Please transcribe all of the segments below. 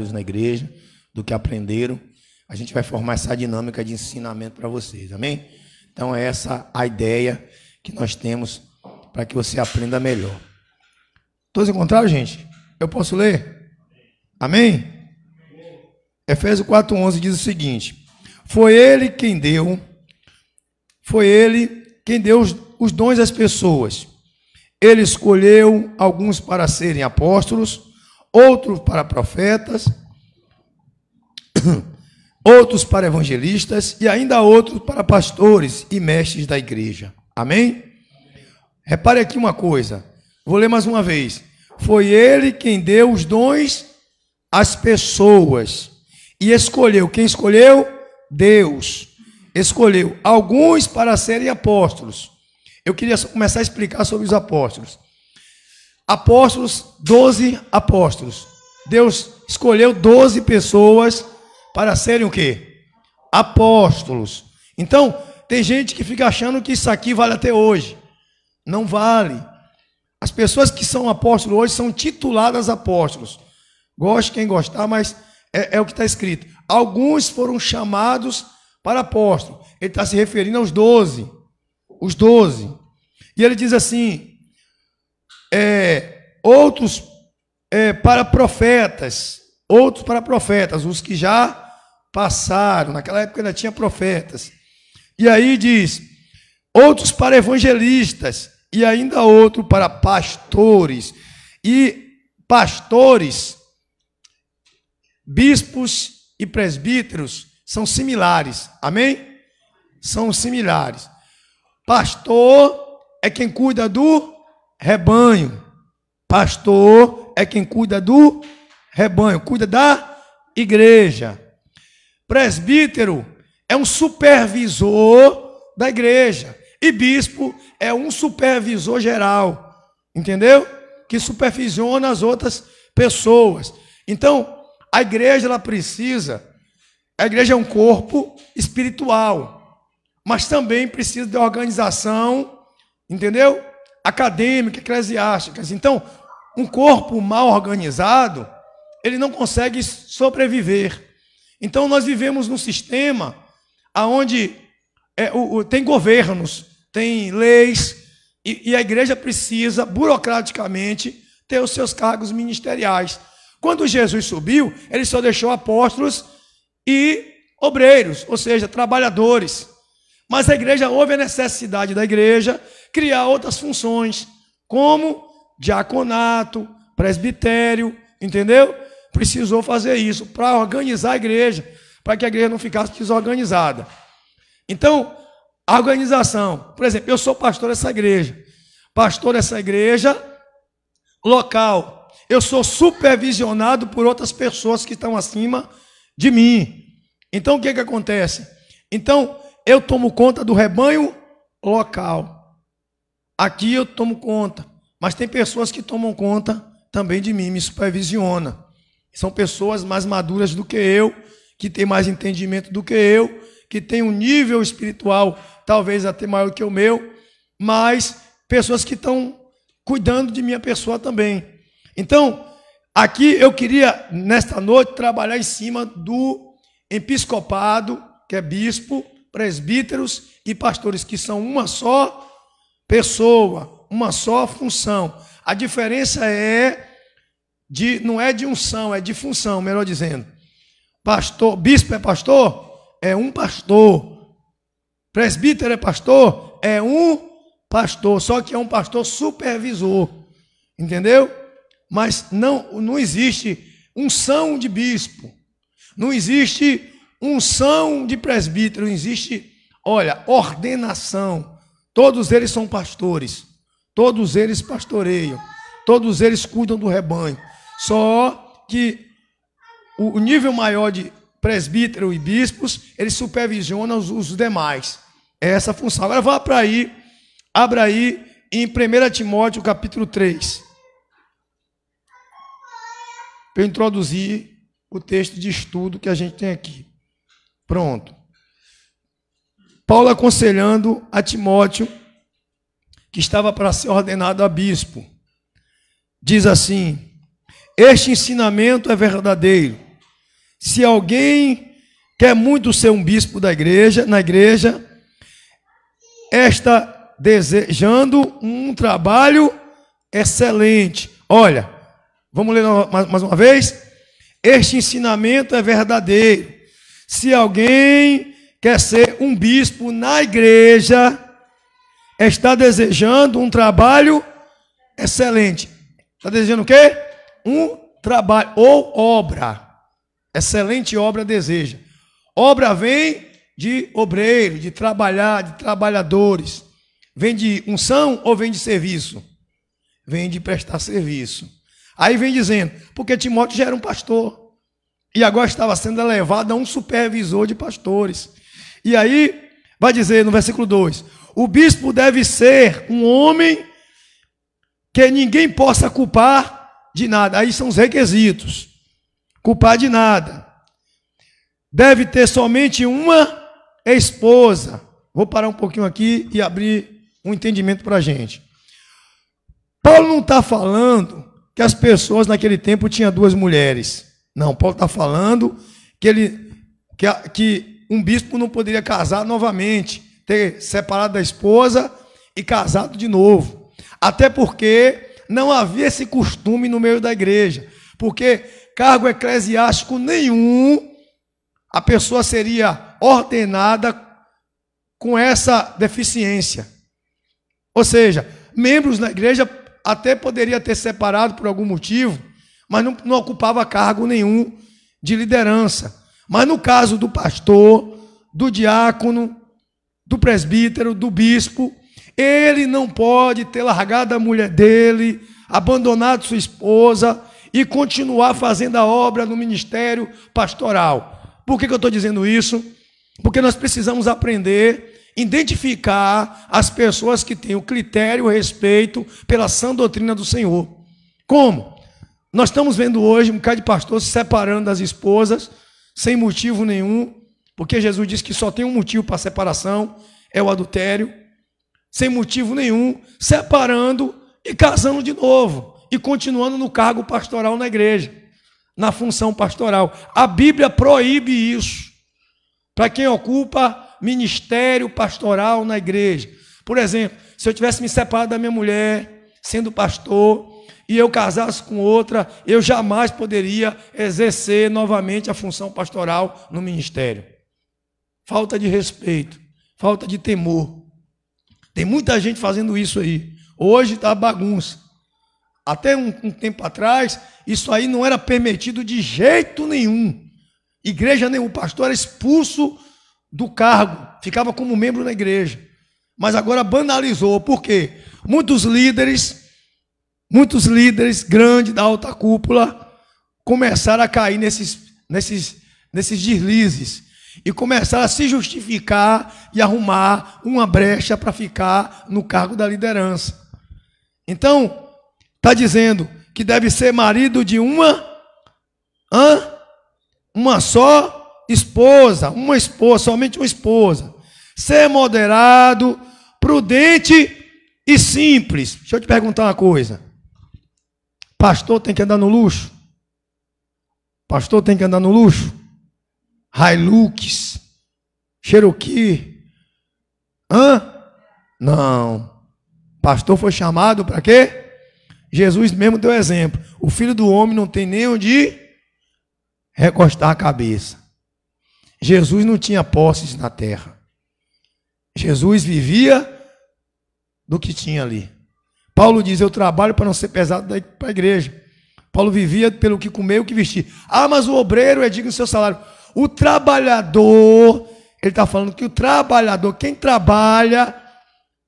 na igreja, do que aprenderam. A gente vai formar essa dinâmica de ensinamento para vocês, amém? Então é essa a ideia que nós temos para que você aprenda melhor. Todos encontraram, gente? Eu posso ler? Amém? Efésios 4:11 diz o seguinte: foi ele quem deu os dons às pessoas. Ele escolheu alguns para serem apóstolos, outros para profetas, outros para evangelistas e ainda outros para pastores e mestres da igreja. Amém? Repare aqui uma coisa, vou ler mais uma vez. Foi ele quem deu os dons às pessoas e escolheu. Quem escolheu? Deus. Escolheu alguns para serem apóstolos. Eu queria começar a explicar sobre os apóstolos. Apóstolos, 12 apóstolos. Deus escolheu 12 pessoas para serem o quê? Apóstolos. Então, tem gente que fica achando que isso aqui vale até hoje. Não vale. As pessoas que são apóstolos hoje são tituladas apóstolos. Goste quem gostar, mas é o que está escrito. Alguns foram chamados para apóstolo. Ele está se referindo aos 12. Os 12. E ele diz assim, outros para profetas, os que já passaram, naquela época ainda tinha profetas. E aí diz, outros para evangelistas, e ainda outro para pastores. E pastores, bispos e presbíteros são similares, amém? São similares. Pastor é quem cuida do rebanho. Pastor é quem cuida do rebanho, cuida da igreja. Presbítero é um supervisor da igreja. E bispo é um supervisor geral, entendeu? Que supervisiona as outras pessoas. Então, a igreja a igreja é um corpo espiritual, mas também precisa de organização, entendeu? Acadêmica, eclesiástica. Então, um corpo mal organizado, ele não consegue sobreviver. Então, nós vivemos num sistema onde tem governos, tem leis, e a igreja precisa, burocraticamente, ter os seus cargos ministeriais. Quando Jesus subiu, ele só deixou apóstolos e obreiros, ou seja, trabalhadores. Mas a igreja, houve a necessidade da igreja criar outras funções, como diaconato, presbitério, entendeu? Precisou fazer isso para organizar a igreja, para que a igreja não ficasse desorganizada. Então, a organização, por exemplo, eu sou pastor dessa igreja local. Eu sou supervisionado por outras pessoas que estão acima de mim. Então, o que acontece? Então, eu tomo conta do rebanho local. Aqui eu tomo conta, mas tem pessoas que tomam conta também de mim, me supervisiona. São pessoas mais maduras do que eu, que têm mais entendimento do que eu, que têm um nível espiritual talvez até maior que o meu, mas pessoas que estão cuidando de minha pessoa também. Então, aqui eu queria, nesta noite, trabalhar em cima do episcopado, que é bispo, presbíteros e pastores, que são uma só pessoa, uma só função. A diferença não é de unção, é de função, melhor dizendo. Pastor, bispo é pastor? É um pastor. Presbítero é pastor? É um pastor, só que é um pastor supervisor. Entendeu? Mas não existe unção de bispo, não existe unção de presbítero, não existe, ordenação. Todos eles são pastores, todos eles pastoreiam, todos eles cuidam do rebanho. Só que o nível maior de presbítero e bispos, eles supervisionam os demais. É essa a função. Agora vá para aí, abra aí em 1 Timóteo capítulo 3. Para eu introduzir o texto de estudo que a gente tem aqui. Pronto. Paulo aconselhando a Timóteo, que estava para ser ordenado a bispo. Diz assim: este ensinamento é verdadeiro. Se alguém quer muito ser um bispo da igreja, na igreja, está desejando um trabalho excelente. Olha, vamos ler mais uma vez. Este ensinamento é verdadeiro. Se alguém quer ser um bispo na igreja, está desejando um trabalho excelente. Está desejando o quê? Um trabalho ou obra. Excelente obra deseja. Obra vem de obreiro, de trabalhar, de trabalhadores. Vem de unção ou vem de serviço? Vem de prestar serviço. Aí vem dizendo, porque Timóteo já era um pastor. E agora estava sendo elevado a um supervisor de pastores. E aí vai dizer no versículo 2, o bispo deve ser um homem que ninguém possa culpar de nada. Aí são os requisitos. Culpar de nada. Deve ter somente uma esposa. Vou parar um pouquinho aqui e abrir um entendimento para a gente. Paulo não está falando que as pessoas naquele tempo tinham duas mulheres. Não, Paulo está falando que um bispo não poderia casar novamente, ter separado da esposa e casado de novo. Até porque não havia esse costume no meio da igreja. Porque cargo eclesiástico nenhum, a pessoa seria ordenada com essa deficiência. Ou seja, membros da igreja até poderia ter separado por algum motivo, mas não ocupava cargo nenhum de liderança. Mas no caso do pastor, do diácono, do presbítero, do bispo, ele não pode ter largado a mulher dele, abandonado sua esposa e continuar fazendo a obra no ministério pastoral. Por que eu estou dizendo isso? Porque nós precisamos aprender, identificar as pessoas que têm o critério e o respeito pela sã doutrina do Senhor. Como? Nós estamos vendo hoje um bocado de pastor se separando das esposas, sem motivo nenhum, porque Jesus disse que só tem um motivo para a separação, é o adultério, sem motivo nenhum, separando e casando de novo, e continuando no cargo pastoral na igreja, na função pastoral. A Bíblia proíbe isso, para quem ocupa ministério pastoral na igreja. Por exemplo, se eu tivesse me separado da minha mulher, sendo pastor, e eu casasse com outra, eu jamais poderia exercer novamente a função pastoral no ministério. Falta de respeito, falta de temor. Tem muita gente fazendo isso aí. Hoje está bagunça. Até um tempo atrás, isso aí não era permitido de jeito nenhum. Igreja nenhum, o pastor era expulso do cargo, ficava como membro na igreja. Mas agora banalizou. Por quê? Muitos líderes grandes da alta cúpula começaram a cair nesses deslizes e começaram a se justificar e arrumar uma brecha para ficar no cargo da liderança. Então, está dizendo que deve ser marido de uma só esposa, somente uma esposa. Ser moderado, prudente e simples. Deixa eu te perguntar uma coisa. Pastor tem que andar no luxo? Pastor tem que andar no luxo? Hilux, Cherokee. Não. Pastor foi chamado para quê? Jesus mesmo deu exemplo. O Filho do Homem não tem nem onde recostar a cabeça. Jesus não tinha posses na terra. Jesus vivia do que tinha ali. Paulo diz, eu trabalho para não ser pesado para a igreja. Paulo vivia pelo que comer e o que vestir. Ah, mas o obreiro é digno do seu salário. O trabalhador, ele está falando que o trabalhador, quem trabalha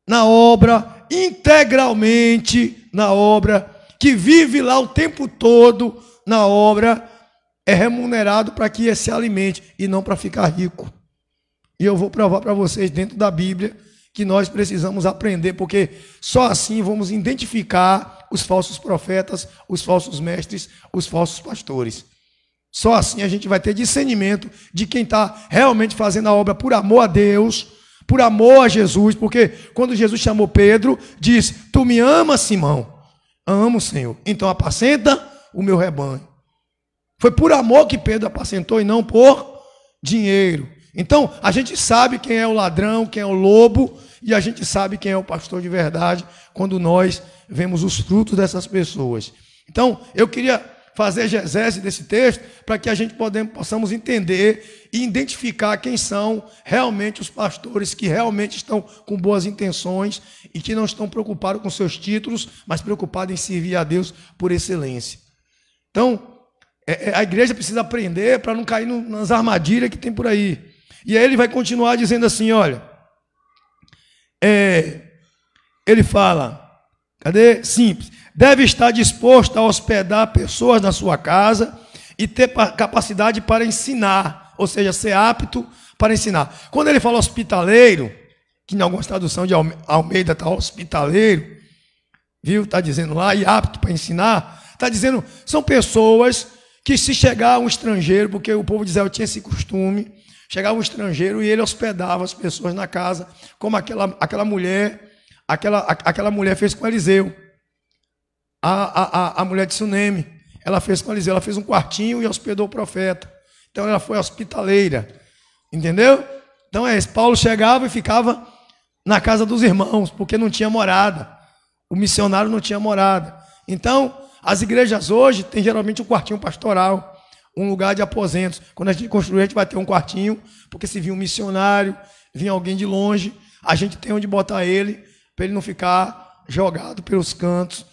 na obra, integralmente na obra, que vive lá o tempo todo na obra, é remunerado para que se alimente e não para ficar rico. E eu vou provar para vocês dentro da Bíblia que nós precisamos aprender, porque só assim vamos identificar os falsos profetas, os falsos mestres, os falsos pastores. Só assim a gente vai ter discernimento de quem está realmente fazendo a obra por amor a Deus, por amor a Jesus, porque quando Jesus chamou Pedro, disse, tu me amas, Simão? Amo, Senhor. Então apacenta o meu rebanho. Foi por amor que Pedro apacentou e não por dinheiro. Então, a gente sabe quem é o ladrão, quem é o lobo, e a gente sabe quem é o pastor de verdade quando nós vemos os frutos dessas pessoas. Então, eu queria fazer exegese desse texto para que a gente possamos entender e identificar quem são realmente os pastores que realmente estão com boas intenções e que não estão preocupados com seus títulos, mas preocupados em servir a Deus por excelência. Então, a igreja precisa aprender para não cair nas armadilhas que tem por aí. E aí ele vai continuar dizendo assim, olha, ele fala, cadê? Simples. Deve estar disposto a hospedar pessoas na sua casa e ter capacidade para ensinar, ou seja, ser apto para ensinar. Quando ele fala hospitaleiro, que em algumas traduções de Almeida está hospitaleiro, viu? Está dizendo lá, e apto para ensinar, está dizendo, são pessoas que se chegar um estrangeiro, porque o povo de Israel tinha esse costume, chegava um estrangeiro e ele hospedava as pessoas na casa, como aquela mulher fez com Eliseu. A mulher de Suneme, ela fez com Eliseu, ela fez um quartinho e hospedou o profeta. Então ela foi hospitaleira, entendeu? Então Paulo chegava e ficava na casa dos irmãos, porque não tinha morada. O missionário não tinha morada. Então, as igrejas hoje têm geralmente um quartinho pastoral, um lugar de aposentos. Quando a gente construir, a gente vai ter um quartinho, porque se vir um missionário, vir alguém de longe, a gente tem onde botar ele, para ele não ficar jogado pelos cantos.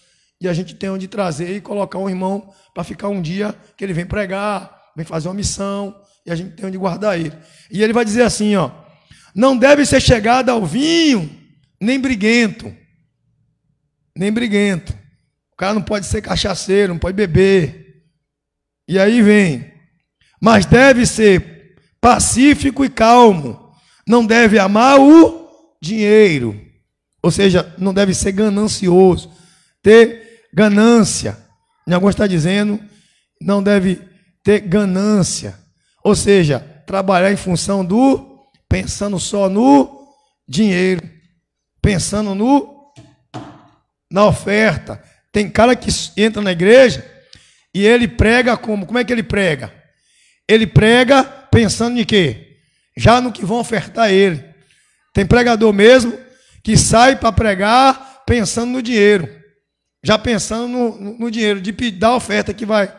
E a gente tem onde trazer e colocar um irmão para ficar um dia que ele vem pregar, vem fazer uma missão, e a gente tem onde guardar ele. E ele vai dizer assim, ó, não deve ser chegado ao vinho, nem briguento. Nem briguento. O cara não pode ser cachaceiro, não pode beber. E aí vem, mas deve ser pacífico e calmo. Não deve amar o dinheiro. Ou seja, não deve ser ganancioso. Ter ganância. Em alguns está dizendo, não deve ter ganância. Ou seja, trabalhar em função pensando só no dinheiro. Pensando na oferta. Tem cara que entra na igreja e ele prega como? Como é que ele prega? Ele prega pensando em quê? Já no que vão ofertar ele. Tem pregador mesmo que sai para pregar pensando no dinheiro. Já pensando no dinheiro, de dar a oferta que vai.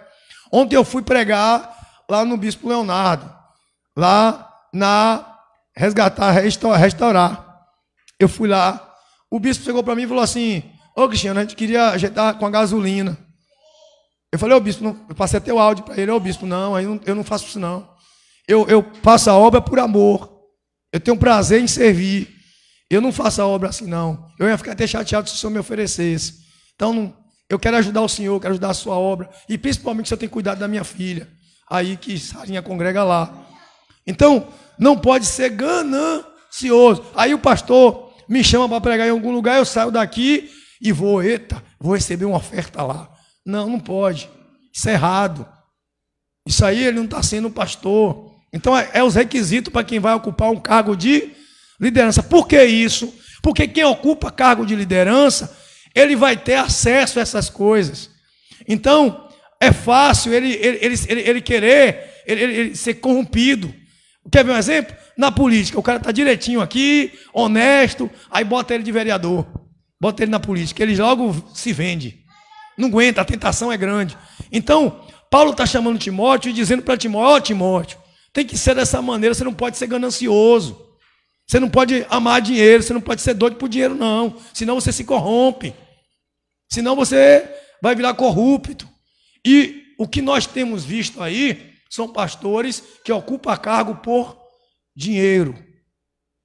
Ontem eu fui pregar lá no Bispo Leonardo, lá na Restaurar. Eu fui lá, o bispo chegou para mim e falou assim, ô Cristiano, a gente queria ajeitar com a gasolina. Eu falei, ô bispo, eu passei até o áudio para ele, ô bispo, não, eu não faço isso não. Eu faço a obra por amor, eu tenho prazer em servir, eu não faço a obra assim não. Eu ia ficar até chateado se o senhor me oferecesse. Então, eu quero ajudar o senhor, quero ajudar a sua obra, e principalmente se eu tenho cuidado da minha filha, aí que Sarinha congrega lá. Então, não pode ser ganancioso. Aí o pastor me chama para pregar em algum lugar, eu saio daqui e vou receber uma oferta lá. Não, não pode. Isso é errado. Isso aí ele não está sendo pastor. Então, é os requisitos para quem vai ocupar um cargo de liderança. Por que isso? Porque quem ocupa cargo de liderança, ele vai ter acesso a essas coisas. Então, é fácil ele querer ele ser corrompido. Quer ver um exemplo? Na política, o cara está direitinho aqui, honesto, aí bota ele de vereador, bota ele na política, ele logo se vende. Não aguenta, a tentação é grande. Então, Paulo está chamando Timóteo e dizendo para Timóteo, ó Timóteo, tem que ser dessa maneira, você não pode ser ganancioso. Você não pode amar dinheiro, você não pode ser doido por dinheiro, não. Senão você se corrompe. Senão você vai virar corrupto. E o que nós temos visto aí são pastores que ocupam cargo por dinheiro.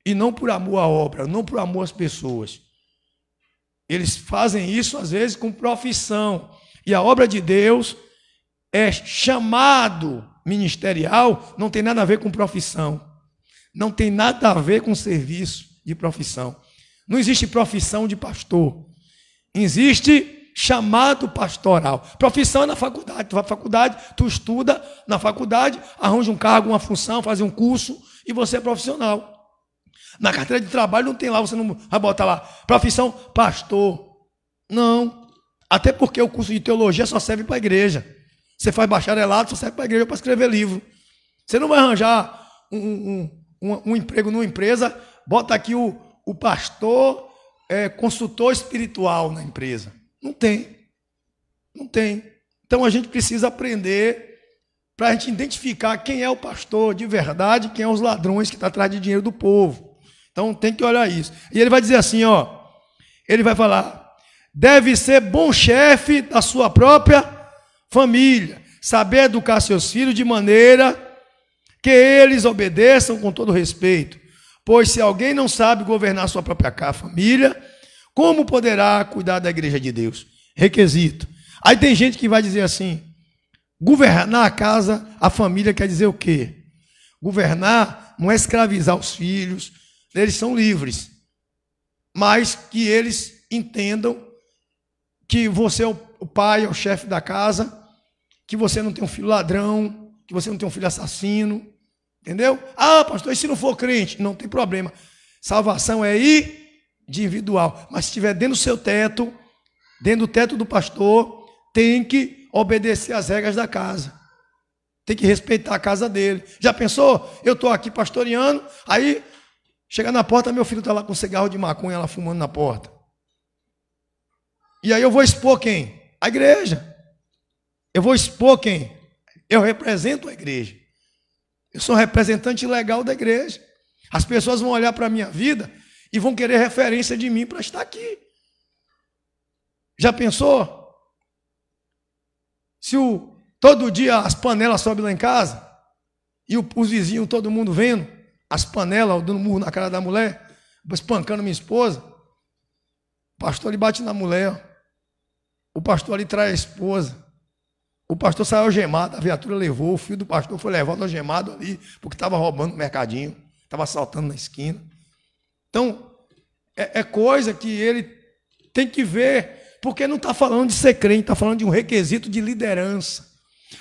E não por amor à obra, não por amor às pessoas. Eles fazem isso, às vezes, com profissão. E a obra de Deus é chamado ministerial, não tem nada a ver com profissão. Não tem nada a ver com serviço de profissão. Não existe profissão de pastor. Existe chamado pastoral. Profissão é na faculdade. Tu vai para a faculdade, tu estuda na faculdade, arranja um cargo, uma função, faz um curso e você é profissional. Na carteira de trabalho não tem lá, você não vai botar lá, profissão pastor. Não. Até porque o curso de teologia só serve para a igreja. Você faz bacharelado, só serve para a igreja para escrever livro. Você não vai arranjar um emprego numa empresa, bota aqui o pastor consultor espiritual na empresa. Não tem. Não tem. Então a gente precisa aprender para a gente identificar quem é o pastor de verdade, quem é os ladrões que estão atrás de dinheiro do povo. Então tem que olhar isso. E ele vai dizer assim, ó, ele vai falar, deve ser bom chefe da sua própria família, saber educar seus filhos de maneira que eles obedeçam com todo respeito. Pois se alguém não sabe governar sua própria família, como poderá cuidar da igreja de Deus? Requisito. Aí tem gente que vai dizer assim, governar a casa, a família quer dizer o quê? Governar não é escravizar os filhos, eles são livres, mas que eles entendam que você é o pai, é o chefe da casa, que você não tem um filho ladrão, que você não tem um filho assassino, entendeu? Ah, pastor, e se não for crente? Não tem problema. Salvação é individual, mas se estiver dentro do seu teto, dentro do teto do pastor, tem que obedecer às regras da casa. Tem que respeitar a casa dele. Já pensou? Eu estou aqui pastoreando, aí chega na porta, meu filho está lá com cigarro de maconha, lá fumando na porta. E aí eu vou expor quem? A igreja. Eu vou expor quem? Eu represento a igreja. Eu sou representante legal da igreja. As pessoas vão olhar para a minha vida e vão querer referência de mim para estar aqui. Já pensou? Se todo dia as panelas sobem lá em casa e os vizinhos, todo mundo vendo as panelas, dando murro na cara da mulher, espancando minha esposa, o pastor ali bate na mulher, o pastor ali trai a esposa, o pastor saiu algemado, a viatura levou, o filho do pastor foi levado algemado ali, porque estava roubando no mercadinho, estava assaltando na esquina. Então, é coisa que ele tem que ver, porque não está falando de ser crente, está falando de um requisito de liderança.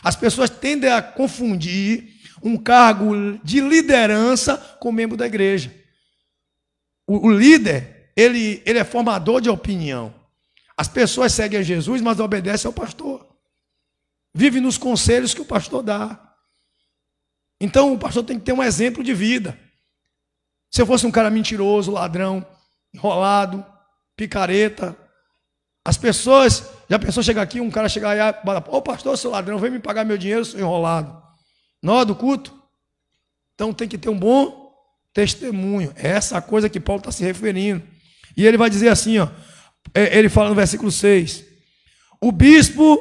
As pessoas tendem a confundir um cargo de liderança com membro da igreja. O líder, ele é formador de opinião. As pessoas seguem a Jesus, mas obedecem ao pastor. Vive nos conselhos que o pastor dá. Então o pastor tem que ter um exemplo de vida. Se eu fosse um cara mentiroso, ladrão, enrolado, picareta, as pessoas, já pensou chegar aqui, um cara chegar aí e falar, ô pastor, seu ladrão, vem me pagar meu dinheiro, sou enrolado. Na hora do culto. Então tem que ter um bom testemunho. É essa coisa que Paulo está se referindo. E ele vai dizer assim, ó, ele fala no versículo 6, o bispo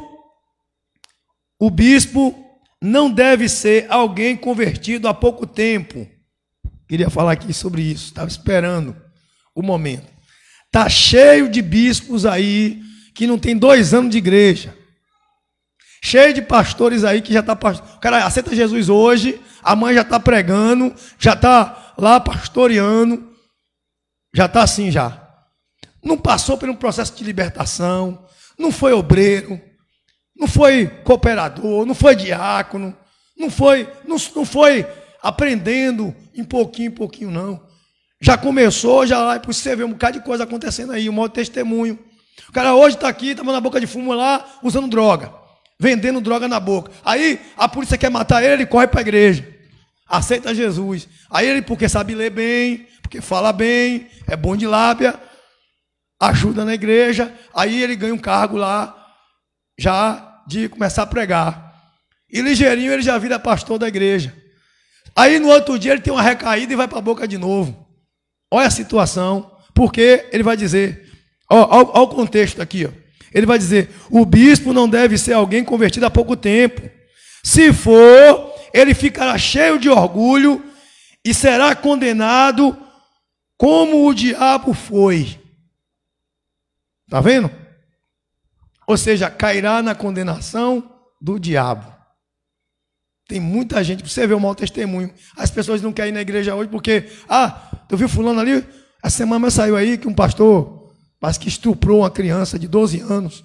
não deve ser alguém convertido há pouco tempo. Queria falar aqui sobre isso, estava esperando o momento. Está cheio de bispos aí que não tem 2 anos de igreja. Cheio de pastores aí que já está... O cara aceita Jesus hoje, a mãe já está pregando, já está lá pastoreando, já está assim já. Não passou por um processo de libertação, não foi obreiro, não foi cooperador, não foi diácono, não foi aprendendo em pouquinho, não. Já começou, já lá, você vê um bocado de coisa acontecendo aí, um mau testemunho. O cara hoje está aqui, estava na boca de fumo lá, usando droga, vendendo droga na boca. Aí a polícia quer matar ele corre para a igreja, aceita Jesus. Aí ele, porque sabe ler bem, porque fala bem, é bom de lábia, ajuda na igreja, aí ele ganha um cargo lá, já de começar a pregar. E ligeirinho ele já vira pastor da igreja. Aí no outro dia ele tem uma recaída e vai para a boca de novo. Olha a situação, porque ele vai dizer, olha o contexto aqui, ó. Ele vai dizer, o bispo não deve ser alguém convertido há pouco tempo. Se for, ele ficará cheio de orgulho e será condenado como o diabo foi. Está vendo? Ou seja, cairá na condenação do diabo. Tem muita gente, você vê o mau testemunho. As pessoas não querem ir na igreja hoje porque, tu viu fulano ali? Essa semana saiu aí que um pastor parece que estuprou uma criança de 12 anos.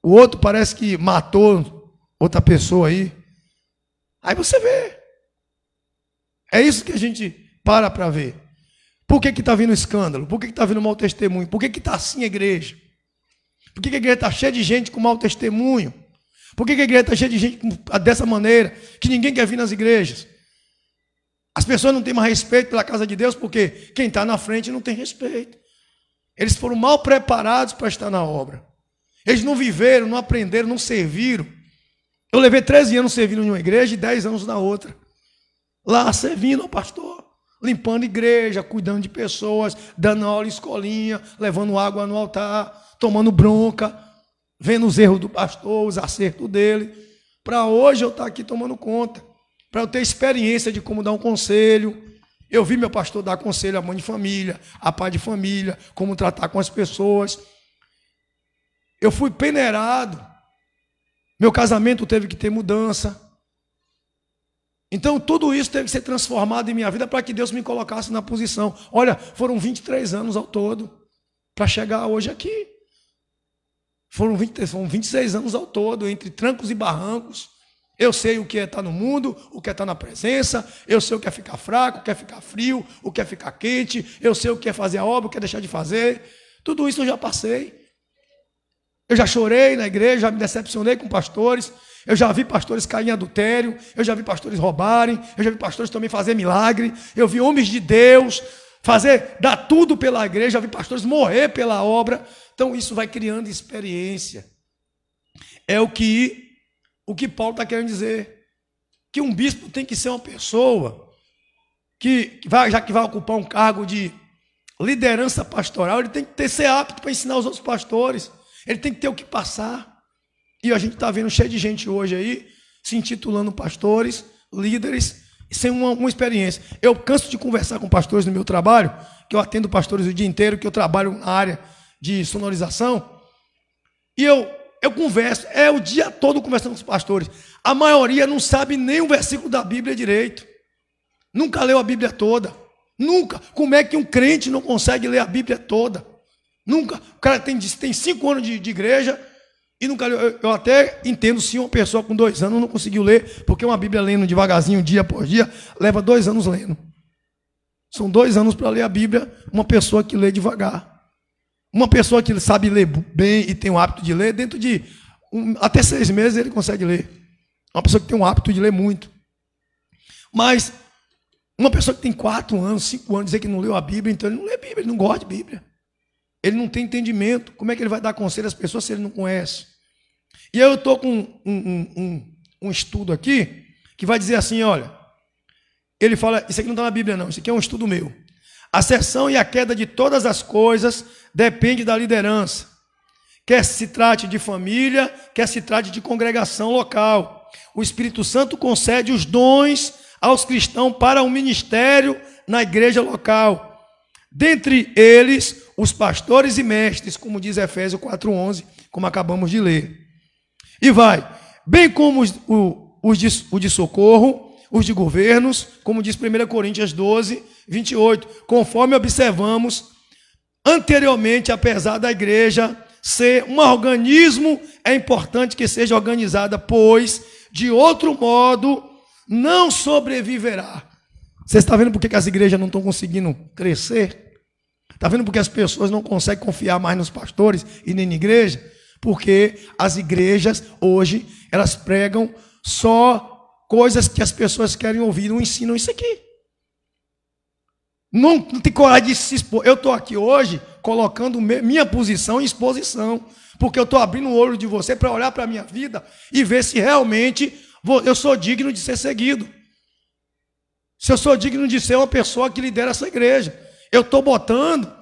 O outro parece que matou outra pessoa aí. Aí você vê. É isso que a gente para ver. Por que está vindo escândalo? Por que está vindo mau testemunho? Por que está assim a igreja? Por que a igreja está cheia de gente com mau testemunho? Por que a igreja está cheia de gente dessa maneira, que ninguém quer vir nas igrejas? As pessoas não têm mais respeito pela casa de Deus, porque quem está na frente não tem respeito. Eles foram mal preparados para estar na obra. Eles não viveram, não aprenderam, não serviram. Eu levei 13 anos servindo em uma igreja e 10 anos na outra. Lá servindo ao pastor, limpando igreja, cuidando de pessoas, dando aula em escolinha, levando água no altar, tomando bronca, vendo os erros do pastor, os acertos dele. Para hoje eu estar aqui tomando conta, para eu ter experiência de como dar um conselho. Eu vi meu pastor dar conselho à mãe de família, a pai de família, como tratar com as pessoas. Eu fui peneirado. Meu casamento teve que ter mudança. Então, tudo isso teve que ser transformado em minha vida para que Deus me colocasse na posição. Olha, foram 23 anos ao todo para chegar hoje aqui. Foram 26 anos ao todo, entre trancos e barrancos. Eu sei o que é estar no mundo, o que é estar na presença. Eu sei o que é ficar fraco, o que é ficar frio, o que é ficar quente. Eu sei o que é fazer a obra, o que é deixar de fazer. Tudo isso eu já passei. Eu já chorei na igreja, já me decepcionei com pastores. Eu já vi pastores caírem em adultério. Eu já vi pastores roubarem. Eu já vi pastores também fazer milagre. Eu vi homens de Deus dar tudo pela igreja. Já vi pastores morrer pela obra. Então isso vai criando experiência. É o que Paulo está querendo dizer. Que um bispo tem que ser uma pessoa já que vai ocupar um cargo de liderança pastoral, ele tem que ser apto para ensinar os outros pastores. Ele tem que ter o que passar. E a gente está vendo cheio de gente hoje aí, se intitulando pastores, líderes, sem uma experiência. Eu canso de conversar com pastores no meu trabalho, que eu atendo pastores o dia inteiro, que eu trabalho na área de sonorização. E eu converso, o dia todo conversando com os pastores. A maioria não sabe nem um versículo da Bíblia direito. Nunca leu a Bíblia toda. Nunca. Como é que um crente não consegue ler a Bíblia toda? Nunca. O cara tem 5 anos de igreja e nunca leu. Eu até entendo se uma pessoa com 2 anos não conseguiu ler, porque uma Bíblia lendo devagarzinho, dia por dia, leva 2 anos lendo. São 2 anos para ler a Bíblia, uma pessoa que lê devagar. Uma pessoa que sabe ler bem e tem o hábito de ler, dentro de até 6 meses ele consegue ler. Uma pessoa que tem o hábito de ler muito. Mas uma pessoa que tem 4 anos, 5 anos, dizer que não leu a Bíblia, então ele não lê Bíblia, ele não gosta de Bíblia. Ele não tem entendimento. Como é que ele vai dar conselho às pessoas se ele não conhece? E eu estou com um estudo aqui que vai dizer assim, olha, ele fala, isso aqui não está na Bíblia não, isso aqui é um estudo meu. A ascensão e a queda de todas as coisas depende da liderança. Quer se trate de família, quer se trate de congregação local. O Espírito Santo concede os dons aos cristãos para o ministério na igreja local. Dentre eles, os pastores e mestres, como diz Efésios 4:11, como acabamos de ler. E vai, bem como os de socorro, os de governos, como diz 1 Coríntios 12:28, conforme observamos anteriormente, apesar da igreja ser um organismo, é importante que seja organizada, pois, de outro modo, não sobreviverá. Você está vendo por que as igrejas não estão conseguindo crescer? Está vendo por que as pessoas não conseguem confiar mais nos pastores e nem na igreja? Porque as igrejas, hoje, elas pregam só coisas que as pessoas querem ouvir, não ensinam isso aqui. Não tem coragem de se expor. Eu estou aqui hoje colocando minha posição em exposição, porque eu estou abrindo o olho de você para olhar para a minha vida e ver se realmente eu sou digno de ser seguido. Se eu sou digno de ser uma pessoa que lidera essa igreja. Eu estou botando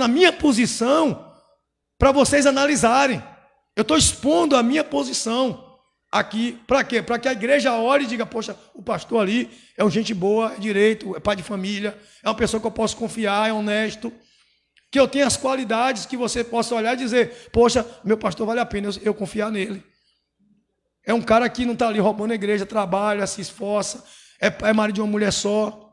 a minha posição para vocês analisarem. Eu estou expondo a minha posição aqui. Para quê? Para que a igreja olhe e diga, poxa, o pastor ali é um gente boa, é direito, é pai de família, é uma pessoa que eu posso confiar, é honesto, que eu tenho as qualidades que você possa olhar e dizer, poxa, meu pastor vale a pena eu confiar nele. É um cara que não está ali roubando a igreja, trabalha, se esforça, é marido de uma mulher só.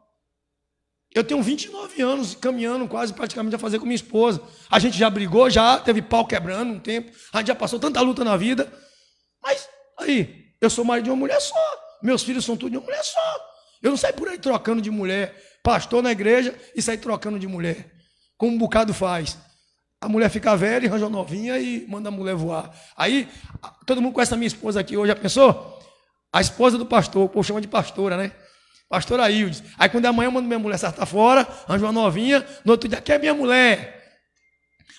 Eu tenho 29 anos caminhando quase praticamente a fazer com minha esposa. A gente já brigou, já teve pau quebrando um tempo, a gente já passou tanta luta na vida. Mas aí, eu sou marido de uma mulher só. Meus filhos são tudo de uma mulher só. Eu não saio por aí trocando de mulher. Pastor na igreja e sair trocando de mulher. Como um bocado faz. A mulher fica velha e arranja uma novinha e manda a mulher voar. Aí, todo mundo conhece a minha esposa aqui hoje, já pensou? A esposa do pastor, o povo chama de pastora, né? Pastora Hildes. Aí quando é amanhã eu mando minha mulher sartar fora, arranjo uma novinha, no outro dia, que é minha mulher.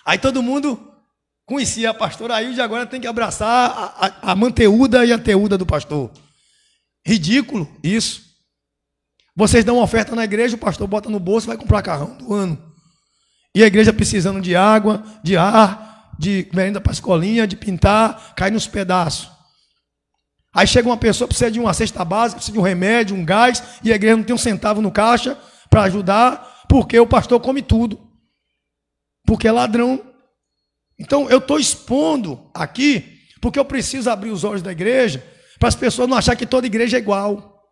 Aí todo mundo conhecia a pastora Hildes, agora tem que abraçar a manteúda e a teúda do pastor. Ridículo isso. Vocês dão uma oferta na igreja, o pastor bota no bolso e vai comprar carrão do ano. E a igreja precisando de água, de ar, de merenda para a escolinha, de pintar, cai nos pedaços. Aí chega uma pessoa, precisa de uma cesta básica, precisa de um remédio, um gás, e a igreja não tem um centavo no caixa para ajudar, porque o pastor come tudo. Porque é ladrão. Então eu estou expondo aqui, porque eu preciso abrir os olhos da igreja, para as pessoas não acharem que toda igreja é igual.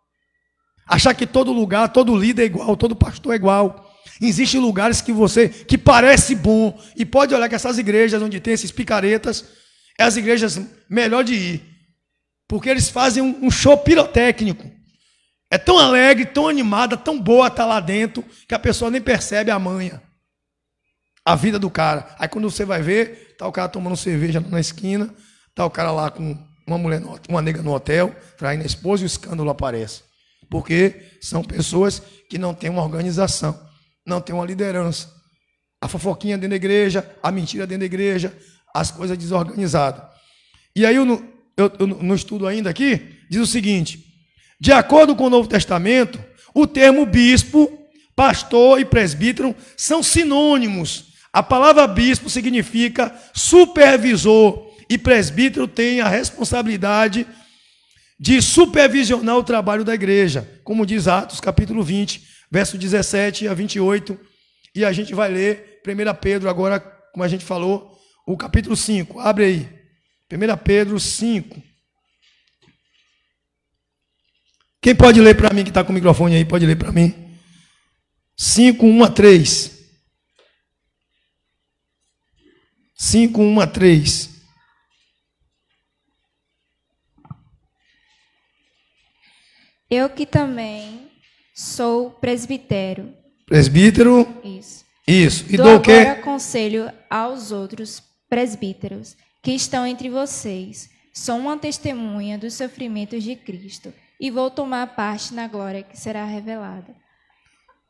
Achar que todo lugar, todo líder é igual, todo pastor é igual. Existem lugares que parece bom, e pode olhar que essas igrejas onde tem esses picaretas, é as igrejas melhor de ir, porque eles fazem um show pirotécnico. É tão alegre, tão animada, tão boa estar lá dentro, que a pessoa nem percebe a manha, a vida do cara. Aí quando você vai ver, tá o cara tomando cerveja na esquina, tá o cara lá com uma nega no hotel, traindo a esposa, e o escândalo aparece. Porque são pessoas que não têm uma organização, não têm uma liderança. A fofoquinha dentro da igreja, a mentira dentro da igreja, as coisas desorganizadas. E aí, no estudo ainda aqui, diz o seguinte: de acordo com o Novo Testamento, o termo bispo, pastor e presbítero são sinônimos. A palavra bispo significa supervisor, e presbítero tem a responsabilidade de supervisionar o trabalho da igreja, como diz Atos capítulo 20, verso 17 a 28, e a gente vai ler 1 Pedro agora, como a gente falou, o capítulo 5, abre aí, 1 Pedro 5. Quem pode ler para mim, que está com o microfone aí, pode ler para mim? 5, 1 a 3. 5, 1 a 3. Eu que também sou presbítero. Presbítero? Isso. Isso. E dou o quê? agora conselho aos outros presbíteros que estão entre vocês. Sou uma testemunha dos sofrimentos de Cristo e vou tomar parte na glória que será revelada.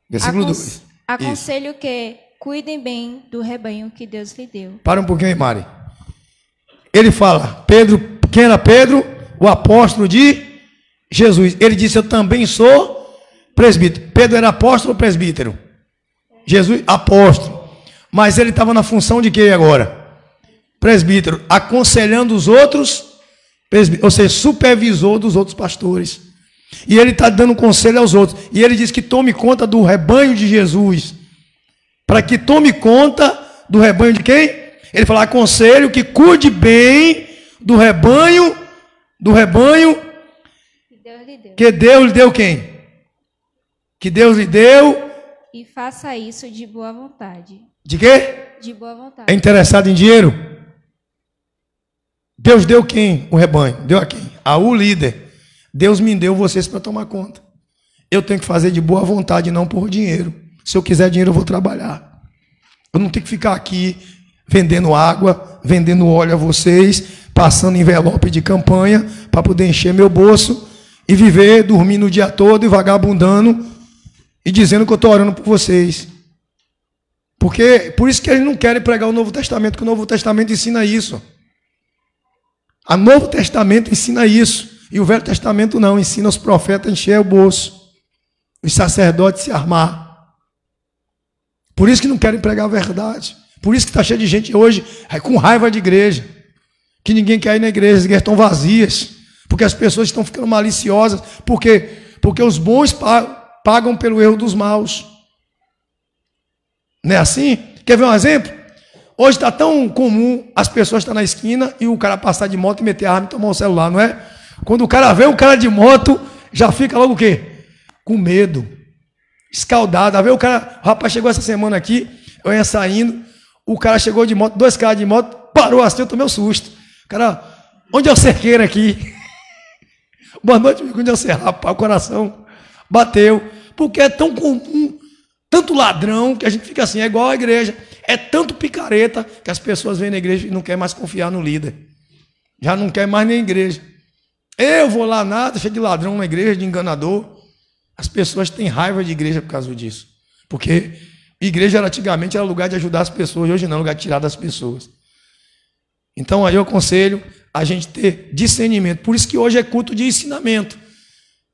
Versículo 2. Aconselho que cuidem bem do rebanho que Deus lhe deu. Para um pouquinho aí, Mari. Ele fala, Pedro, quem era Pedro? O apóstolo de Jesus. Ele disse, eu também sou presbítero. Pedro era apóstolo ou presbítero? Jesus, apóstolo. Mas ele estava na função de quê agora? Presbítero. Aconselhando os outros, ou seja, supervisor dos outros pastores. E ele está dando conselho aos outros. E ele diz que tome conta do rebanho de Jesus. Para que tome conta do rebanho de quem? Ele fala, aconselho que cuide bem do rebanho que Deus lhe deu quem? Que Deus lhe deu. E faça isso de boa vontade. De quê? De boa vontade. É interessado em dinheiro? Deus deu quem? O rebanho. Deu a quem? O líder. Deus me deu vocês para tomar conta. Eu tenho que fazer de boa vontade, não por dinheiro. Se eu quiser dinheiro, eu vou trabalhar. Eu não tenho que ficar aqui vendendo água, vendendo óleo a vocês, passando envelope de campanha para poder encher meu bolso e viver, dormindo o dia todo e vagabundando e dizendo que eu estou orando por vocês. Por isso que eles não querem pregar o Novo Testamento, porque o Novo Testamento ensina isso. O Novo Testamento ensina isso. E o Velho Testamento não, ensina os profetas a encher o bolso, os sacerdotes se armar. Por isso que não querem pregar a verdade. Por isso que está cheio de gente hoje com raiva de igreja, que ninguém quer ir na igreja, as igrejas estão vazias, porque as pessoas estão ficando maliciosas, porque os bons pagam pelo erro dos maus. Não é assim? Quer ver um exemplo? Hoje está tão comum as pessoas estar na esquina e o cara passar de moto e meter a arma e tomar o celular, não é? Quando o cara vê um cara de moto, já fica logo o quê? Com medo, escaldado. Vê o rapaz chegou essa semana aqui, eu ia saindo, o cara chegou de moto, 2 caras de moto, parou assim, eu tomei um susto. Cara, onde é o cerqueiro aqui? Boa noite, onde é o cerqueiro? Rapaz, o coração bateu, porque é tão comum tanto ladrão, que a gente fica assim, é igual a igreja. É tanto picareta que as pessoas vêm na igreja e não querem mais confiar no líder. Já não quer mais nem igreja. Eu vou lá nada, cheio de ladrão na igreja, de enganador. As pessoas têm raiva de igreja por causa disso. Porque igreja antigamente era lugar de ajudar as pessoas, hoje não é lugar de tirar das pessoas. Então aí eu aconselho a gente ter discernimento. Por isso que hoje é culto de ensinamento.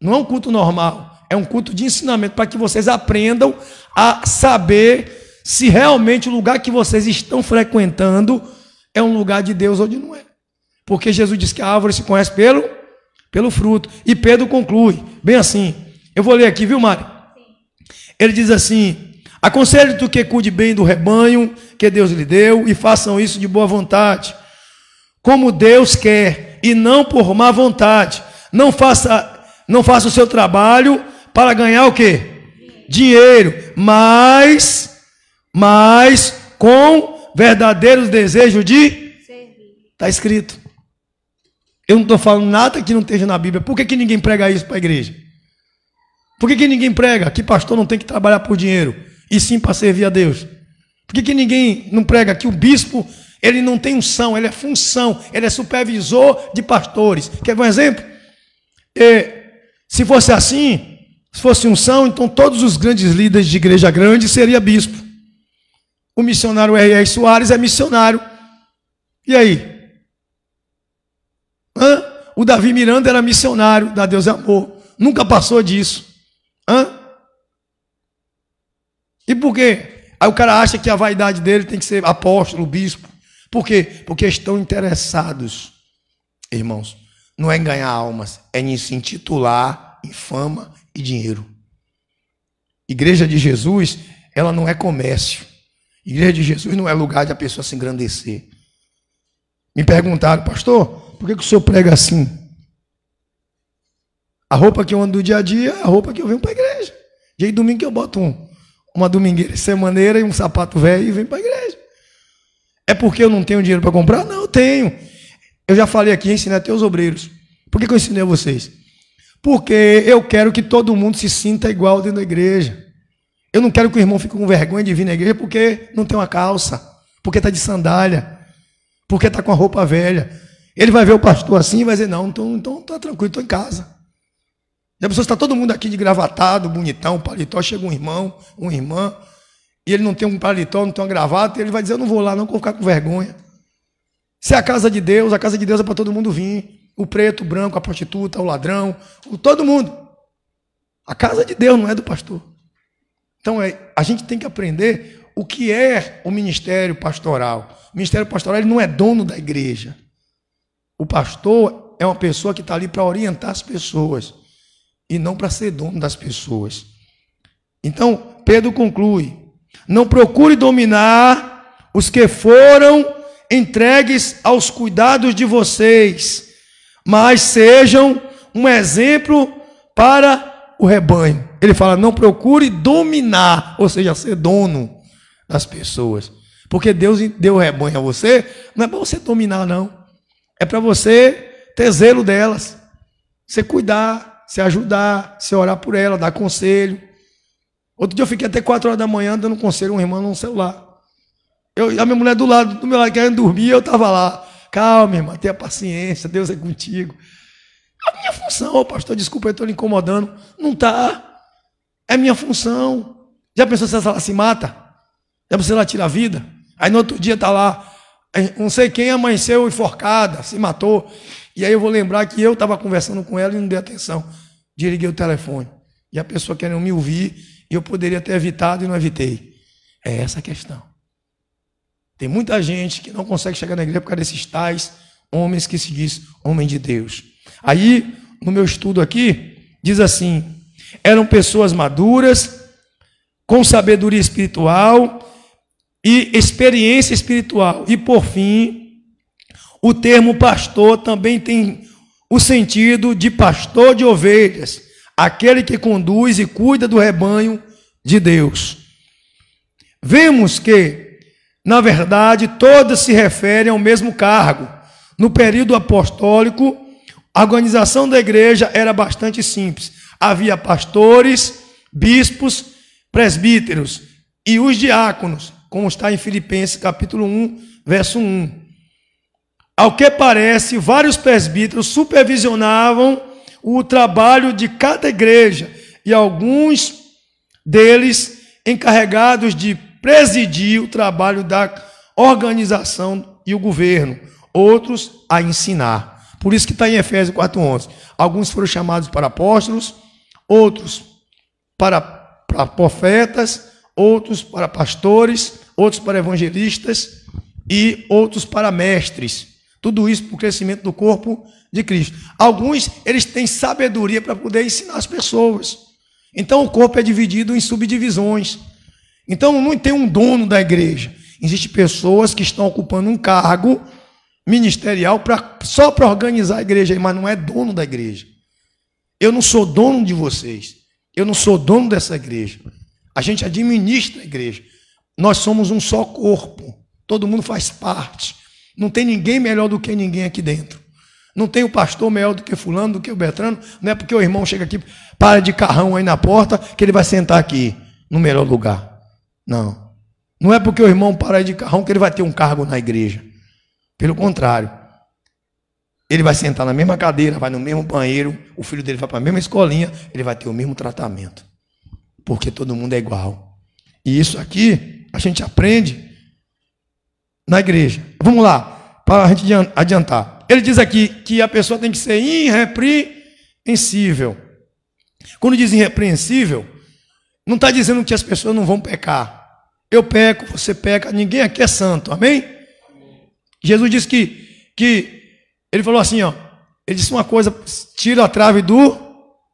Não é um culto normal, é um culto de ensinamento para que vocês aprendam a saber se realmente o lugar que vocês estão frequentando é um lugar de Deus ou não é. Porque Jesus diz que a árvore se conhece pelo fruto. E Pedro conclui, bem assim. Eu vou ler aqui, viu, Mário? Ele diz assim: aconselho-te que cuide bem do rebanho que Deus lhe deu e façam isso de boa vontade, como Deus quer, e não por má vontade. Não faça o seu trabalho para ganhar o quê? Dinheiro, mas com verdadeiros desejos de servir. Está escrito. Eu não estou falando nada que não esteja na Bíblia. Por que ninguém prega isso para a igreja? Por que ninguém prega que pastor não tem que trabalhar por dinheiro, e sim para servir a Deus? Por que ninguém não prega que o bispo, ele não tem unção, ele é função, ele é supervisor de pastores? Quer ver um exemplo? Se fosse assim, se fosse unção, então todos os grandes líderes de igreja grande seriam bispo. O missionário R.R. Soares é missionário. E aí? O Davi Miranda era missionário da Deus é Amor. Nunca passou disso. E por quê? Aí o cara acha que a vaidade dele tem que ser apóstolo, bispo. Por quê? Porque estão interessados, irmãos, não é em ganhar almas, é em se intitular em fama e dinheiro. Igreja de Jesus, ela não é comércio. Igreja de Jesus não é lugar de a pessoa se engrandecer. Me perguntaram, pastor, por que o senhor prega assim? A roupa que eu ando do dia a dia é a roupa que eu venho para a igreja. Dia de domingo que eu boto uma domingueira semaneira e um sapato velho e venho para a igreja. É porque eu não tenho dinheiro para comprar? Não, eu tenho. Eu já falei aqui, ensinei até os obreiros. Por que eu ensinei a vocês? Porque eu quero que todo mundo se sinta igual dentro da igreja. Eu não quero que o irmão fique com vergonha de vir na igreja porque não tem uma calça, porque está de sandália, porque está com a roupa velha. Ele vai ver o pastor assim e vai dizer, não, então está tranquilo, estou em casa. E a pessoa está todo mundo aqui de gravatado, bonitão, paletó, chega um irmão, uma irmã, e ele não tem um paletó, não tem uma gravata, e ele vai dizer, eu não vou lá não, vou ficar com vergonha. Se é a casa de Deus é para todo mundo vir. O preto, o branco, a prostituta, o ladrão, todo mundo. A casa de Deus não é do pastor. Então, a gente tem que aprender o que é o ministério pastoral. O ministério pastoral ele não é dono da igreja. O pastor é uma pessoa que está ali para orientar as pessoas e não para ser dono das pessoas. Então, Pedro conclui: não procure dominar os que foram entregues aos cuidados de vocês, mas sejam um exemplo para o rebanho. Ele fala, não procure dominar, ou seja, ser dono das pessoas. Porque Deus deu o rebanho a você, não é para você dominar, não. É para você ter zelo delas. Você cuidar, você ajudar, você orar por ela, dar conselho. Outro dia eu fiquei até 4 horas da manhã dando conselho a um irmão no celular. A minha mulher do meu lado querendo dormir, eu estava lá. Calma, irmã, tenha paciência, Deus é contigo. A minha função, pastor, desculpa, eu estou lhe incomodando. Não está. É minha função. Já pensou se ela se mata? Já pensou se ela tira a vida? Aí no outro dia está lá, não sei quem amanheceu enforcada, se matou. E aí eu vou lembrar que eu estava conversando com ela e não dei atenção. Desliguei o telefone. E a pessoa querendo me ouvir, e eu poderia ter evitado e não evitei. É essa a questão. Tem muita gente que não consegue chegar na igreja por causa desses tais homens que se diz homem de Deus. Aí, no meu estudo aqui, diz assim, eram pessoas maduras, com sabedoria espiritual e experiência espiritual. E, por fim, o termo pastor também tem o sentido de pastor de ovelhas, aquele que conduz e cuida do rebanho de Deus. Vemos que, na verdade, todas se referem ao mesmo cargo. No período apostólico, a organização da igreja era bastante simples. Havia pastores, bispos, presbíteros e os diáconos, como está em Filipenses capítulo 1, verso 1. Ao que parece, vários presbíteros supervisionavam o trabalho de cada igreja e alguns deles encarregados de presidir o trabalho da organização e o governo, outros a ensinar. Por isso que está em Efésios 4:11. Alguns foram chamados para apóstolos, outros para profetas, outros para pastores, outros para evangelistas e outros para mestres. Tudo isso para o crescimento do corpo de Cristo. Alguns, eles têm sabedoria para poder ensinar as pessoas. Então o corpo é dividido em subdivisões. Então não tem um dono da igreja. Existem pessoas que estão ocupando um cargo ministerial só para organizar a igreja, mas não é dono da igreja. Eu não sou dono de vocês. Eu não sou dono dessa igreja. A gente administra a igreja. Nós somos um só corpo. Todo mundo faz parte. Não tem ninguém melhor do que ninguém aqui dentro. Não tem o pastor melhor do que fulano, do que o Bertrano. Não é porque o irmão chega aqui, para de carrão aí na porta, que ele vai sentar aqui no melhor lugar. Não. Não é porque o irmão para aí de carrão que ele vai ter um cargo na igreja. Pelo contrário. Ele vai sentar na mesma cadeira, vai no mesmo banheiro, o filho dele vai para a mesma escolinha, ele vai ter o mesmo tratamento. Porque todo mundo é igual. E isso aqui a gente aprende na igreja. Vamos lá, para a gente adiantar. Ele diz aqui que a pessoa tem que ser irrepreensível. Quando diz irrepreensível, não está dizendo que as pessoas não vão pecar. Eu peco, você peca, ninguém aqui é santo, amém? Jesus disse que ele falou assim, ó, ele disse uma coisa, tira a trave do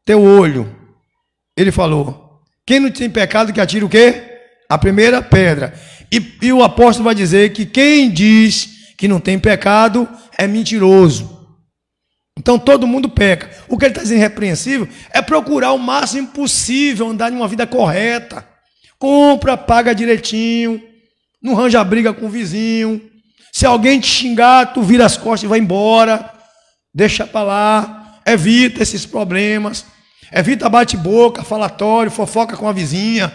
teu olho. Ele falou, quem não tem pecado que atire o quê? A primeira pedra. E o apóstolo vai dizer que quem diz que não tem pecado é mentiroso. Então todo mundo peca. O que ele está dizendo irrepreensível é procurar o máximo possível andar em uma vida correta. Compra, paga direitinho, não arranja briga com o vizinho. Se alguém te xingar, tu vira as costas e vai embora. Deixa para lá. Evita esses problemas. Evita bate-boca, falatório, fofoca com a vizinha.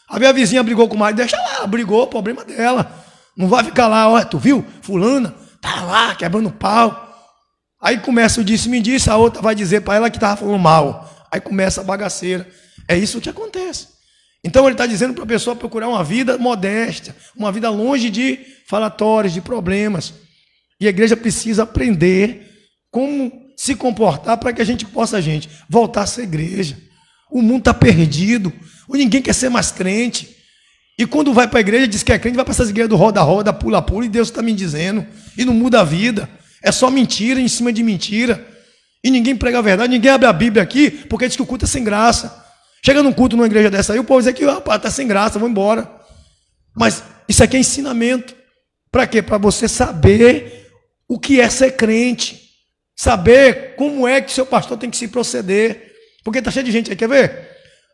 A vizinha brigou com o marido, deixa lá, brigou, problema dela. Não vai ficar lá, olha, tu viu? Fulana, tá lá, quebrando pau. Aí começa o disse-me disse, a outra vai dizer para ela que estava falando mal. Aí começa a bagaceira. É isso que acontece. Então ele está dizendo para a pessoa procurar uma vida modesta, uma vida longe de falatórios, de problemas. E a igreja precisa aprender como se comportar para que a gente possa, voltar a ser igreja. O mundo está perdido. Ninguém quer ser mais crente. E quando vai para a igreja, diz que é crente, vai para essas igrejas do roda-roda, pula-pula, e Deus está me dizendo. E não muda a vida. É só mentira em cima de mentira. E ninguém prega a verdade, ninguém abre a Bíblia aqui, porque diz que o culto é sem graça. Chega num culto numa igreja dessa aí, o povo diz que está sem graça, vou embora. Mas isso aqui é ensinamento. Para quê? Para você saber o que é ser crente. Saber como é que seu pastor tem que se proceder. Porque está cheio de gente aí, quer ver?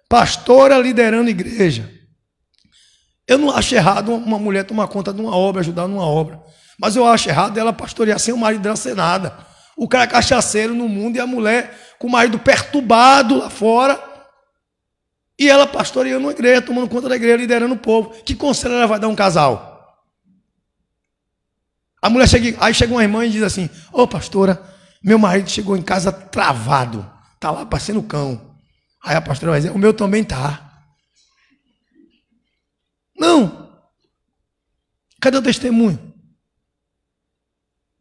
Pastora liderando igreja. Eu não acho errado uma mulher tomar conta de uma obra, ajudar numa obra. Mas eu acho errado ela pastorear sem o marido dela ser nada. O cara é cachaceiro no mundo e a mulher com o marido perturbado lá fora. E ela pastoreando uma igreja, tomando conta da igreja, liderando o povo. Que conselho ela vai dar a um casal? A mulher chega, aí chega uma irmã e diz assim, ô pastora, meu marido chegou em casa travado. Está lá parecendo cão. Aí a pastora vai dizer, o meu também está. Não. Cadê o testemunho?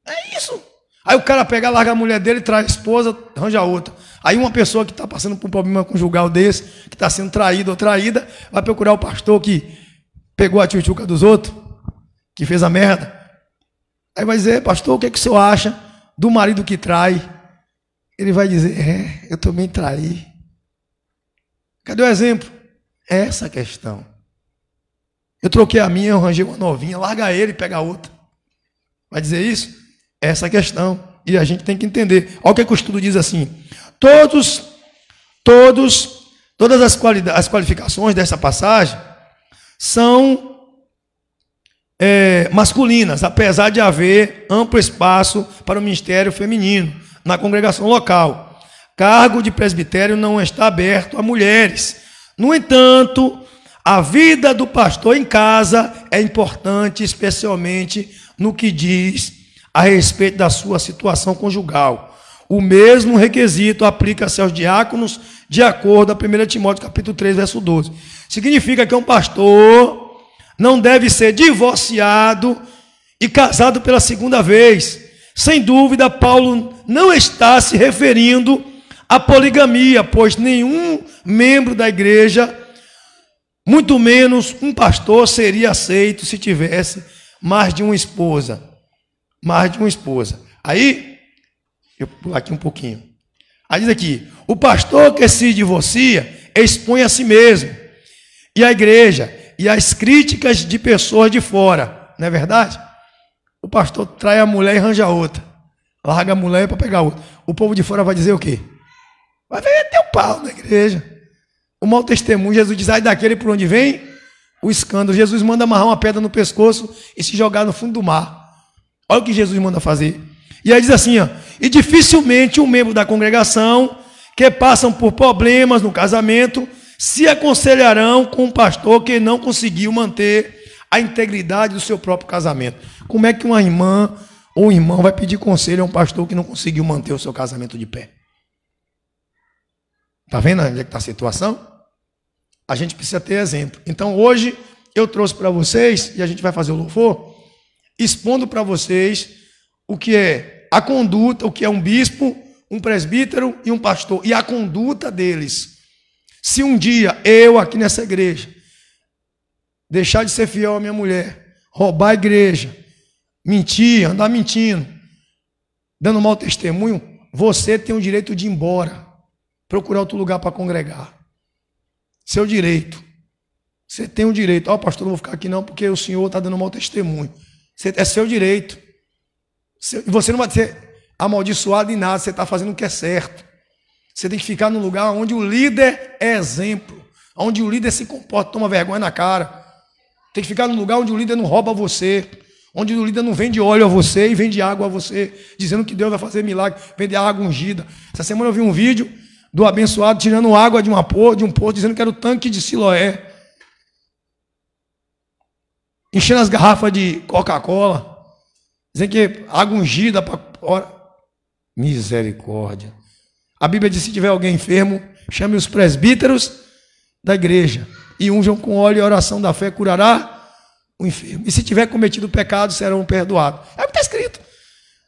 É isso. Aí o cara pega, larga a mulher dele, traz a esposa, arranja outra. Aí uma pessoa que está passando por um problema conjugal desse, que está sendo traído ou traída, vai procurar o pastor que pegou a tchutchuca dos outros, que fez a merda. Aí vai dizer, pastor, o que o senhor acha do marido que trai? Ele vai dizer, eu também traí. Cadê o exemplo? É essa a questão. Eu troquei a minha, eu arranjei uma novinha, larga ele e pega a outra. Vai dizer isso? É essa a questão. E a gente tem que entender. Olha o que o estudo diz assim. Todas as qualificações dessa passagem são masculinas, apesar de haver amplo espaço para o ministério feminino na congregação local. Cargo de presbitério não está aberto a mulheres. No entanto, A vida do pastor em casa é importante, especialmente no que diz a respeito da sua situação conjugal. O mesmo requisito aplica-se aos diáconos, de acordo com 1 Timóteo capítulo 3, verso 12. Significa que um pastor não deve ser divorciado e casado pela segunda vez. Sem dúvida, Paulo não está se referindo à poligamia, pois nenhum membro da igreja, muito menos um pastor, seria aceito se tivesse mais de uma esposa. Mais de uma esposa. Aí, eu vou pular aqui um pouquinho. Aí diz aqui, o pastor que se divorcia expõe a si mesmo, e a igreja, e as críticas de pessoas de fora. Não é verdade? O pastor trai a mulher e arranja outra. Larga a mulher para pegar outra. O povo de fora vai dizer o quê? Vai meter o pau na igreja. O mau testemunho, Jesus diz, ai daquele por onde vem o escândalo. Jesus manda amarrar uma pedra no pescoço e se jogar no fundo do mar. Olha o que Jesus manda fazer. E aí diz assim, ó, e dificilmente um membro da congregação que passam por problemas no casamento se aconselharão com um pastor que não conseguiu manter a integridade do seu próprio casamento. Como é que uma irmã ou um irmão vai pedir conselho a um pastor que não conseguiu manter o seu casamento de pé? Está vendo onde é que está a situação? A gente precisa ter exemplo. Então hoje eu trouxe para vocês, e a gente vai fazer o louvor, expondo para vocês o que é a conduta, o que é um bispo, um presbítero e um pastor, e a conduta deles. Se um dia eu aqui nessa igreja deixar de ser fiel à minha mulher, roubar a igreja, mentir, andar mentindo, dando mau testemunho, você tem o direito de ir embora, procurar outro lugar para congregar. Seu direito. Você tem o direito. Ó, pastor, não vou ficar aqui não, porque o senhor está dando mau testemunho. É seu direito. Você não vai ser amaldiçoado em nada, você está fazendo o que é certo. Você tem que ficar no lugar onde o líder é exemplo, onde o líder se comporta, toma vergonha na cara. Tem que ficar no lugar onde o líder não rouba você, onde o líder não vende óleo a você e vende água a você, dizendo que Deus vai fazer milagre, vender água ungida. Essa semana eu vi um vídeo do abençoado tirando água de um poço, dizendo que era o tanque de Siloé, enchendo as garrafas de Coca-Cola, dizendo que água ungida para... Misericórdia. A Bíblia diz, se tiver alguém enfermo, chame os presbíteros da igreja e unjam com óleo e a oração da fé curará o enfermo. E se tiver cometido pecado, serão perdoados. É o que está escrito.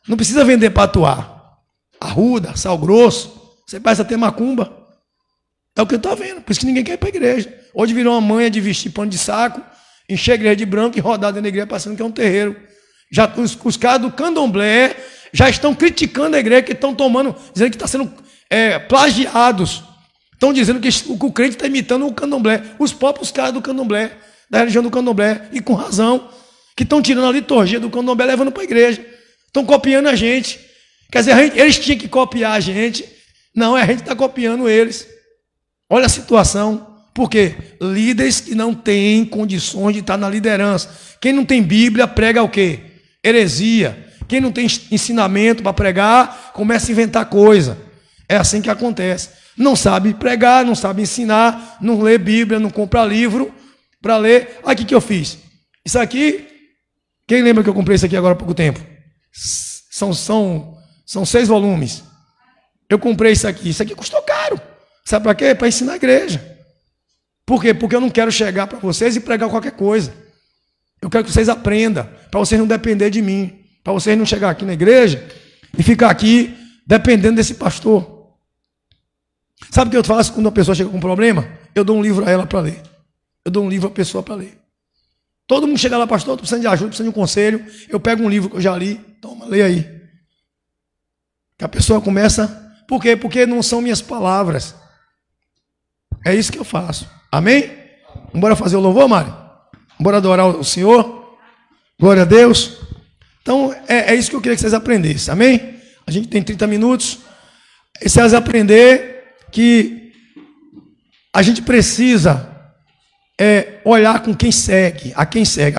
Não precisa vender para atuar. Arruda, sal grosso, você passa a ter macumba. É o que eu estou vendo. Por isso que ninguém quer ir para a igreja. Hoje virou uma manha de vestir pano de saco, encher a igreja de branco e rodar dentro da igreja passando que é um terreiro. Já, os caras do candomblé já estão criticando a igreja, que estão tomando, dizendo que está sendo plagiados. Estão dizendo que o crente está imitando o candomblé. Os próprios caras do candomblé, da religião do candomblé, e com razão, que estão tirando a liturgia do candomblé e levando para a igreja. Estão copiando a gente. Quer dizer, eles tinham que copiar a gente. Não, a gente está copiando eles. Olha a situação. Por quê? Líderes que não têm condições de estar na liderança. Quem não tem Bíblia prega o quê? Heresia. Quem não tem ensinamento para pregar, começa a inventar coisa. É assim que acontece. Não sabe pregar, não sabe ensinar, não lê Bíblia, não compra livro para ler. Olha o que eu fiz. Isso aqui, quem lembra que eu comprei isso aqui agora há pouco tempo? São 6 volumes. Eu comprei isso aqui. Isso aqui custou caro. Sabe para quê? Para ensinar a igreja. Por quê? Porque eu não quero chegar para vocês e pregar qualquer coisa. Eu quero que vocês aprendam, para vocês não dependerem de mim. Para vocês não chegar aqui na igreja e ficar aqui dependendo desse pastor. Sabe o que eu faço quando uma pessoa chega com um problema? Eu dou um livro a ela para ler. Eu dou um livro à pessoa para ler. Todo mundo chega lá, pastor, estou precisando de ajuda, precisando de um conselho. Eu pego um livro que eu já li, toma, lê aí. Que a pessoa começa... Por quê? Porque não são minhas palavras. É isso que eu faço. Amém? Vamos fazer o louvor, Mário? Vamos adorar o Senhor? Glória a Deus. Então, é isso que eu queria que vocês aprendessem. Amém? A gente tem 30 minutos. E vocês aprender que a gente precisa olhar com quem segue, a quem segue.